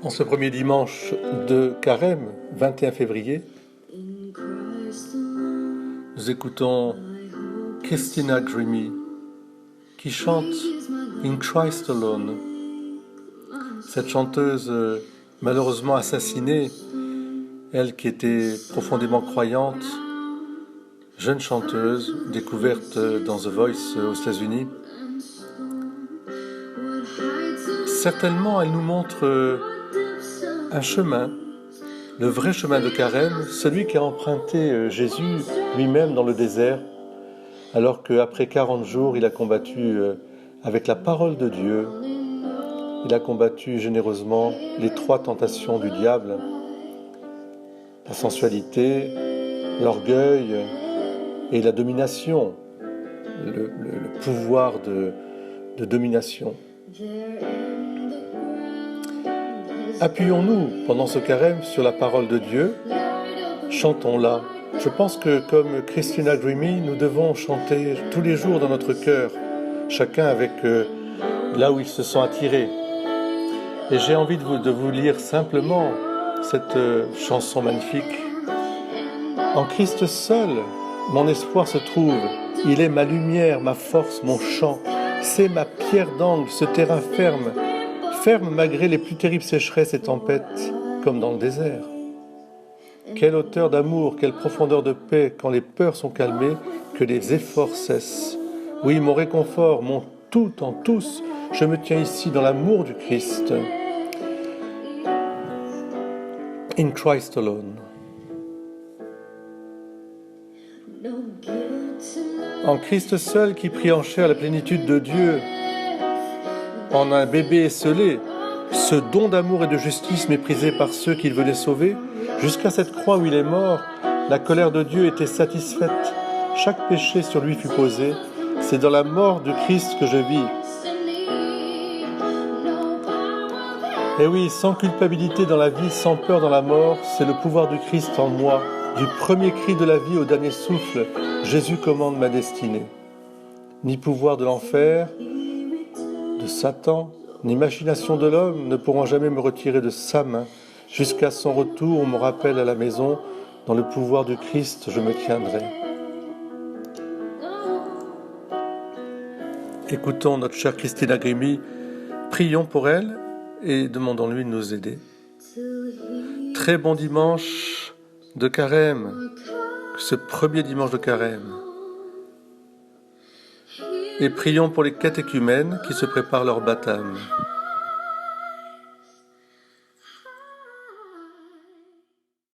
En ce premier dimanche de Carême, 21 février, nous écoutons Christina Grimmie qui chante In Christ Alone. Cette chanteuse malheureusement assassinée, elle qui était profondément croyante, jeune chanteuse, découverte dans The Voice aux États-Unis. Certainement, elle nous montre un chemin, le vrai chemin de Carême, celui qu'a emprunté Jésus lui-même dans le désert, alors qu'après 40 jours, il a combattu avec la parole de Dieu, il a combattu généreusement les 3 tentations du diable, la sensualité, l'orgueil et la domination, le pouvoir de domination. Appuyons-nous pendant ce carême sur la parole de Dieu, chantons-la. Je pense que comme Christina Grimmie, nous devons chanter tous les jours dans notre cœur, chacun avec là où il se sent attiré. Et j'ai envie de vous lire simplement cette chanson magnifique. En Christ seul, mon espoir se trouve. Il est ma lumière, ma force, mon chant. C'est ma pierre d'angle, ce terrain ferme malgré les plus terribles sécheresses et tempêtes, comme dans le désert. Quelle hauteur d'amour, quelle profondeur de paix, quand les peurs sont calmées, que les efforts cessent. Oui, mon réconfort, mon tout en tous, je me tiens ici dans l'amour du Christ. In Christ alone. En Christ seul qui prit en chair la plénitude de Dieu, en un bébé esselé, ce don d'amour et de justice méprisé par ceux qu'il venait sauver, jusqu'à cette croix où il est mort, la colère de Dieu était satisfaite. Chaque péché sur lui fut posé. C'est dans la mort du Christ que je vis. Et oui, sans culpabilité dans la vie, sans peur dans la mort, c'est le pouvoir du Christ en moi. Du premier cri de la vie au dernier souffle, Jésus commande ma destinée. Ni pouvoir de l'enfer, de Satan, ni machination de l'homme ne pourront jamais me retirer de sa main. Jusqu'à son retour, on me rappelle à la maison, dans le pouvoir du Christ, je me tiendrai. Écoutons notre chère Christina Grimmie, prions pour elle et demandons-lui de nous aider. Très bon dimanche de Carême, ce premier dimanche de Carême. Et prions pour les catéchumènes qui se préparent leur baptême.